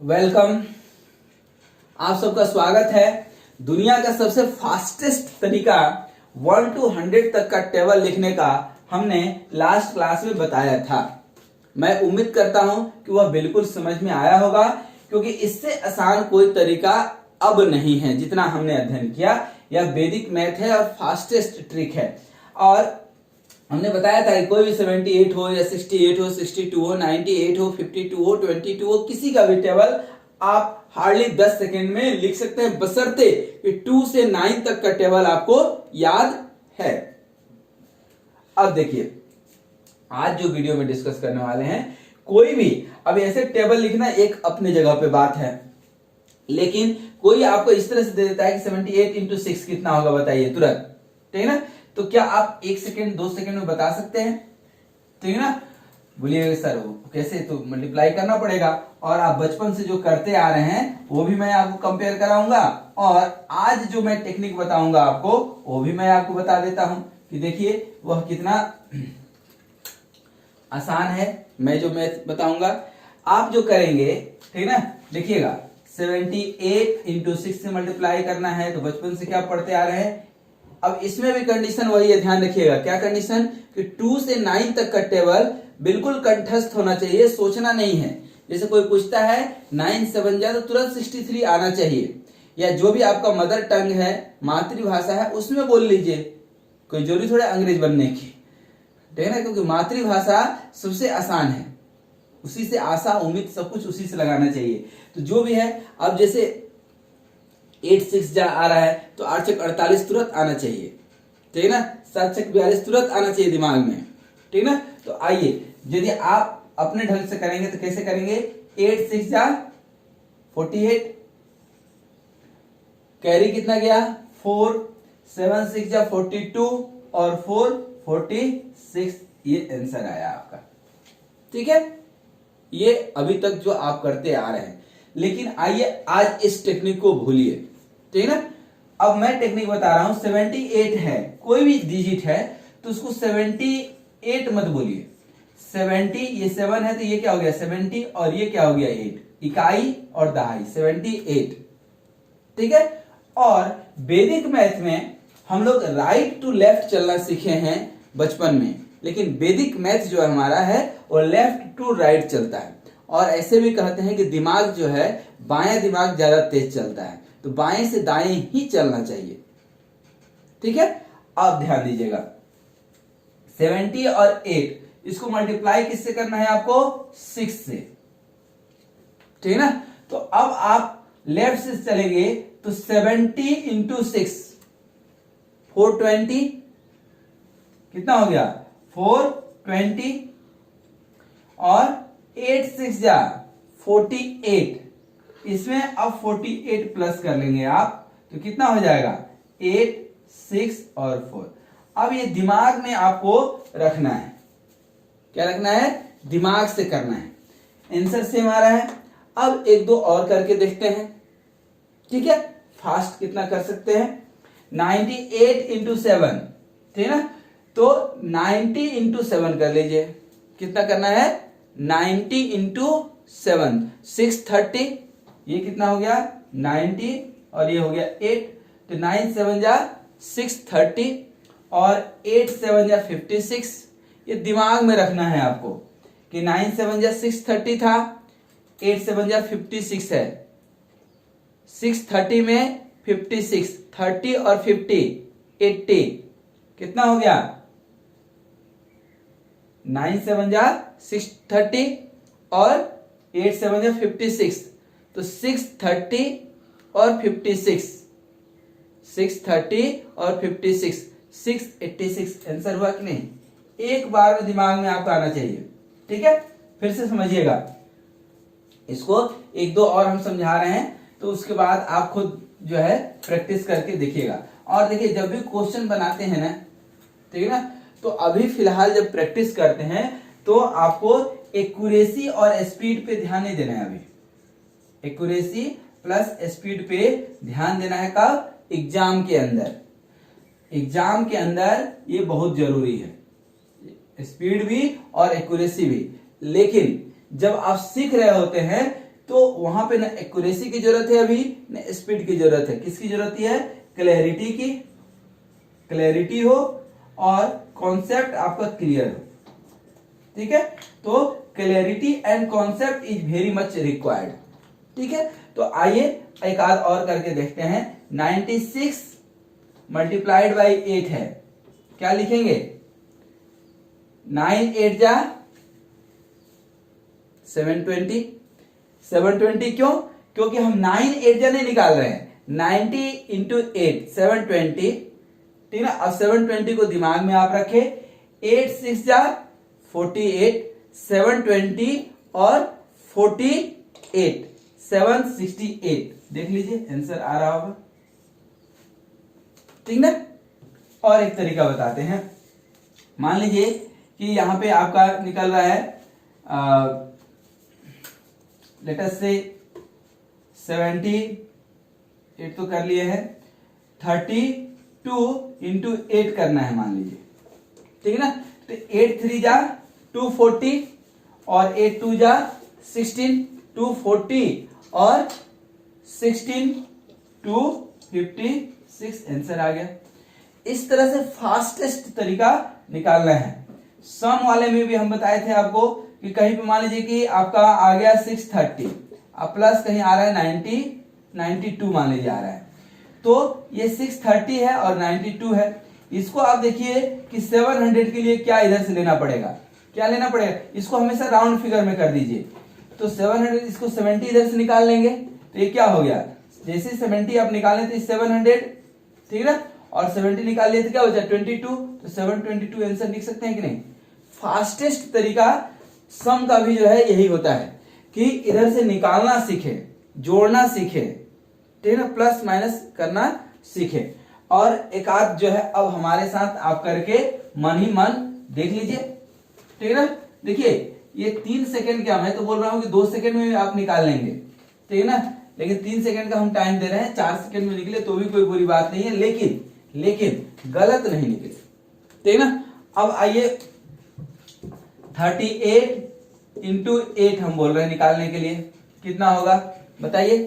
Welcome. आप सबका स्वागत है। दुनिया का सबसे फास्टेस्ट तरीका 1 to 100 तक का टेबल लिखने का हमने लास्ट क्लास में बताया था। मैं उम्मीद करता हूं कि वह बिल्कुल समझ में आया होगा, क्योंकि इससे आसान कोई तरीका अब नहीं है जितना हमने अध्ययन किया। यह वैदिक मैथ है और फास्टेस्ट ट्रिक है। और हमने बताया था कि कोई भी 78 हो या 68 हो, 62 हो, 98 हो, 52 हो, 22 हो, किसी का भी टेबल आप हार्डली 10 सेकेंड में लिख सकते हैं, बशर्ते कि 2 से 9 तक का टेबल आपको याद है। अब देखिए, आज जो वीडियो में डिस्कस करने वाले हैं, कोई भी अब ऐसे टेबल लिखना एक अपनी जगह पे बात है, लेकिन कोई आपको इस तरह से दे देता है कि 78 इंटू 6 कितना होगा, बताइए तुरंत, ठीक है ना। तो क्या आप 1 सेकेंड 2 सेकेंड में बता सकते हैं? ठीक है ना। बोलिए सर वो कैसे, तो मल्टीप्लाई करना पड़ेगा। और आप बचपन से जो करते आ रहे हैं वो भी मैं आपको कंपेयर कराऊंगा, और आज जो मैं टेक्निक बताऊंगा आपको वो भी मैं आपको बता देता हूं कि देखिए वह कितना आसान है। मैं जो मैथ बताऊंगा आप जो करेंगे, ठीक है ना, देखिएगा 78 इंटू 6 से मल्टीप्लाई करना है, तो बचपन से क्या पढ़ते आ रहे हैं। अब इसमें भी कंडीशन वही है, ध्यान रखिएगा। क्या कंडीशन? कि 2 से 9 तक का टेबल बिल्कुल कंठस्थ होना चाहिए, सोचना नहीं है। जैसे कोई पूछता है 9 7 जा, तो तुरंत 63 आना चाहिए, या जो भी आपका मदर टंग है, मातृभाषा है, उसमें बोल लीजिए। कोई जरूरी थोड़ा अंग्रेज बनने की, ठीक है ना, क्योंकि मातृभाषा सबसे आसान है, उसी से आशा उम्मीद सब कुछ उसी से लगाना चाहिए। तो जो भी है, अब जैसे 8 6 जा आ रहा है, तो 8 6 48 तुरंत आना चाहिए, ठीक है ना। 7 6 42 तुरंत आना चाहिए दिमाग में, ठीक है ना। तो आइए, यदि आप अपने ढंग से करेंगे तो कैसे करेंगे? 8 6 जा 48, कैरी कितना गया 4, 7 6 जा 42 और 4 46, ये आंसर आया आपका, ठीक है। ये अभी तक जो आप करते आ रहे हैं, लेकिन आइए आज इस टेक्निक को भूलिए, ठीक है ना। अब मैं टेक्निक बता रहा हूं। 78 है, कोई भी डिजिट है तो उसको 78 मत बोलिए। 70, ये 7 है तो ये क्या हो गया 70, और ये क्या हो गया 8, इकाई और दहाई 78, ठीक है। और वैदिक मैथ में हम लोग राइट टू लेफ्ट चलना सीखे हैं बचपन में, लेकिन वैदिक मैथ जो हमारा है वो लेफ्ट टू राइट चलता है। और ऐसे भी कहते हैं कि दिमाग जो है, बायां दिमाग ज्यादा तेज चलता है, तो बाएं से दाएं ही चलना चाहिए, ठीक है। अब ध्यान दीजिएगा, 70 और 8 इसको मल्टीप्लाई किससे करना है आपको? 6 से, ठीक है ना। तो अब आप लेफ्ट से चलेंगे तो 70 इंटू 6 420, कितना हो गया 420, और 8 6 जा 48, इसमें अब 48 प्लस कर लेंगे आप, तो कितना हो जाएगा 8 6 और 4। अब ये दिमाग में आपको रखना है। क्या रखना है? दिमाग से करना है। आंसर सेम आ रहा है। अब एक दो और करके देखते हैं, ठीक है। फास्ट कितना कर सकते हैं? 98 इंटू 7, ठीक है ना। तो 90 इंटू 7 कर लीजिए। कितना करना है? 90 इंटू 7, 630, ये कितना हो गया 90, और ये हो गया 8, तो 9 7 जा 630, और 8 7 जा 56। ये दिमाग में रखना है आपको कि 9 7 जा 630 था, 8 7 जा 56 है, 630 में 56, 30 और 50 80, कितना हो गया 9 7 जा 630 और 8 7 जा 56, तो 630 और 56, 630 और 56, 686 आंसर हुआ कि नहीं? एक बार में दिमाग में आपका आना चाहिए, ठीक है। फिर से समझिएगा इसको, एक दो और हम समझा रहे हैं, तो उसके बाद आप खुद जो है प्रैक्टिस करके देखिएगा। और देखिए, जब भी क्वेश्चन बनाते हैं ना, ठीक है ना, तो अभी फिलहाल जब प्रैक्टिस करते हैं तो आपको एक्यूरेसी और स्पीड पे ध्यान नहीं देना है। अभी एक्यूरेसी प्लस स्पीड पे ध्यान देना है। कब? एग्जाम के अंदर। एग्जाम के अंदर ये बहुत जरूरी है, स्पीड भी और एक्यूरेसी भी। लेकिन जब आप सीख रहे होते हैं तो वहां पे ना एक्यूरेसी की जरूरत है अभी, ना स्पीड की जरूरत है। किसकी जरूरत है? क्लैरिटी की, क्लैरिटी हो और कॉन्सेप्ट आपका क्लियर हो। ठीक है, तो clarity and concept is very much required. ठीक है, तो आइए एक आध और करके देखते हैं। 96 मल्टीप्लाइड बाई 8 है, क्या लिखेंगे? 9 8 जा 720। 720 क्यों? क्योंकि हम 9 8 जा नहीं निकाल रहे हैं, 90 इंटू 8 720। ठीक है, अब 720 को दिमाग में आप रखे। 8 6 जा 48, 720 और 48 768। देख लीजिए आंसर आ रहा होगा। ठीक ना। और एक तरीका बताते हैं। मान लीजिए कि यहां पे आपका निकल रहा है लेट अस से 78 तो कर लिए हैं, 32 इंटू 8 करना है मान लीजिए। ठीक है ना, तो 8 3 जा 240 और 8 2 जा 16, 240 और 16 256 आंसर आ गया। इस तरह से फास्टेस्ट तरीका निकालना है। सम वाले में भी हम बताए थे आपको कि कहीं पे मान लीजिए कि आपका आ गया 630, अब प्लस कहीं आ रहा है 90 92 मान लीजिए आ रहा है, तो ये 630 है और 92 है। इसको आप देखिए कि 700 के लिए क्या इधर से लेना पड़ेगा, क्या लेना पड़ेगा? इसको हमेशा राउंड फिगर में कर दीजिए। तो 700, इसको 70 इधर से निकाल लेंगे तो ये क्या हो गया? जैसे 70 आप निकालें तो 700, ठीक है ना, और 70 निकाल लिए तो क्या बचा? 22, तो 722 आंसर लिख सकते हैं कि नहीं? फास्टेस्ट तरीका सम का भी जो है यही होता है कि इधर से निकालना सीखे, जोड़ना सीखे, ठीक है ना, प्लस माइनस करना सीखे। और एक आध जो है अब हमारे साथ आप करके मन ही मन देख लीजिए। ठीक है ना, देखिए ये 3 सेकंड क्या, मैं तो बोल रहा हूं कि 2 सेकंड में आप निकाल लेंगे, ठीक है ना, लेकिन 3 सेकंड का हम टाइम दे रहे हैं। 4 सेकंड में निकले तो भी कोई बुरी बात नहीं है, लेकिन गलत नहीं निकले। ठीक है ना। अब आइए 38 इंटू 8 हम बोल रहे हैं निकालने के लिए, कितना होगा बताइए?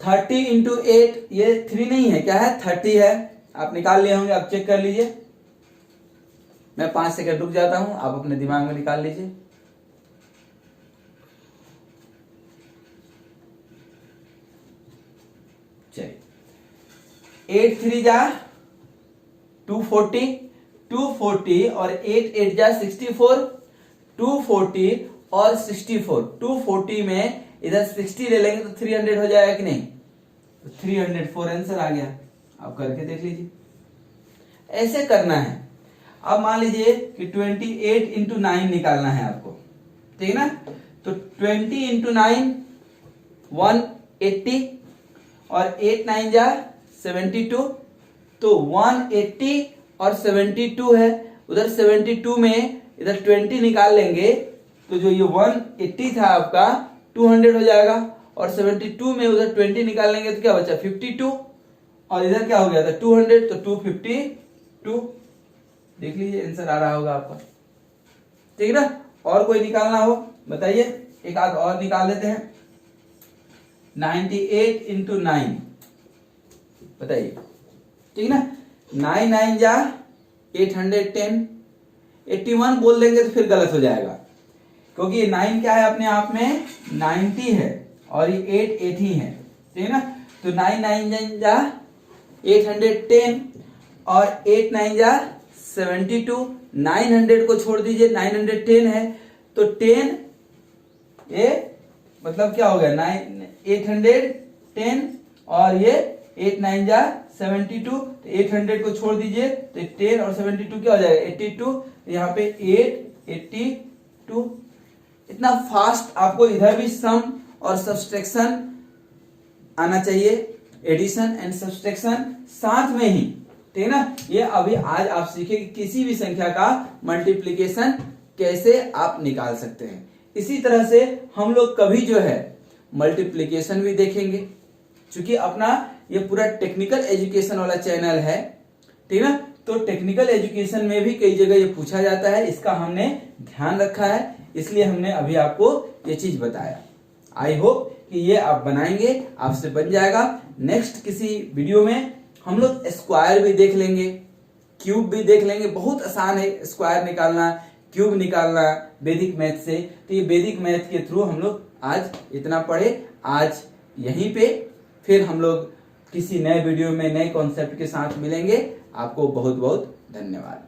30 इंटू 8, ये 3 नहीं है, क्या है? 30 है। आप निकाल लिए होंगे, आप चेक कर लीजिए। मैं 5 सेकंड रुक जाता हूं, आप अपने दिमाग में निकाल लीजिए। चलिए 8 3 जा 240, 240 और 8 8 जा 64, 240 और 64, 240 में इधर 60 ले लेंगे तो 300 हो जाएगा कि नहीं? तो 304 आंसर आ गया। आप करके देख लीजिए, ऐसे करना है। अब मान लीजिए कि 28 इंटू 9 निकालना है आपको, ठीक है ना, तो 20 इंटू 9 180 और 8 9 जा 72, तो 180 और 72 है, उधर 72 में इधर 20 निकाल लेंगे तो जो ये 180 था आपका 200 हो जाएगा, और 72 में उधर 20 निकाल लेंगे तो क्या बचा? 52, और इधर क्या हो गया था? 200, तो 252। देख लीजिए आंसर आ रहा होगा आपका, ठीक है ना। और कोई निकालना हो बताइए, एक आध और निकाल देते हैं। 98 इंटू 9 बताइए, ठीक है ना। 9 9 जा 810, 81 बोल देंगे तो फिर गलत हो जाएगा, क्योंकि ये 9 क्या है अपने आप में 90 है और ये 8 80 है, ठीक है ना। तो 9 9 जा 810 और 8 9 जा 72, 900 को छोड़ दीजिए, 910 है तो 10 ये मतलब क्या हो गया? 810 और ये 8 9 जा 72, तो 800 को छोड़ दीजिए तो 10 और 72 क्या हो जाएगा? 82, यहाँ पे 882। इतना फास्ट आपको इधर भी सम और सब्सट्रैक्शन आना चाहिए, एडिशन एंड सब्सट्रैक्शन साथ में ही, ठीक है ना। ये अभी आज आप सीखे कि किसी भी संख्या का मल्टीप्लिकेशन कैसे आप निकाल सकते हैं। इसी तरह से हम लोग कभी जो है मल्टीप्लिकेशन भी देखेंगे, क्योंकि अपना ये पूरा टेक्निकल एजुकेशन वाला चैनल है, ठीक है ना। तो टेक्निकल एजुकेशन में भी कई जगह ये पूछा जाता है, इसका हमने ध्यान रखा है। इसलिए हमने अभी आपको ये चीज बताया। आई होप कि ये आप बनाएंगे, आपसे बन जाएगा। नेक्स्ट किसी वीडियो में हम लोग स्क्वायर भी देख लेंगे, क्यूब भी देख लेंगे। बहुत आसान है स्क्वायर निकालना, क्यूब निकालना वैदिक मैथ से। तो ये वैदिक मैथ के थ्रू हम लोग आज इतना पढ़े, आज यहीं पे। फिर हम लोग किसी नए वीडियो में नए कॉन्सेप्ट के साथ मिलेंगे। आपको बहुत बहुत धन्यवाद।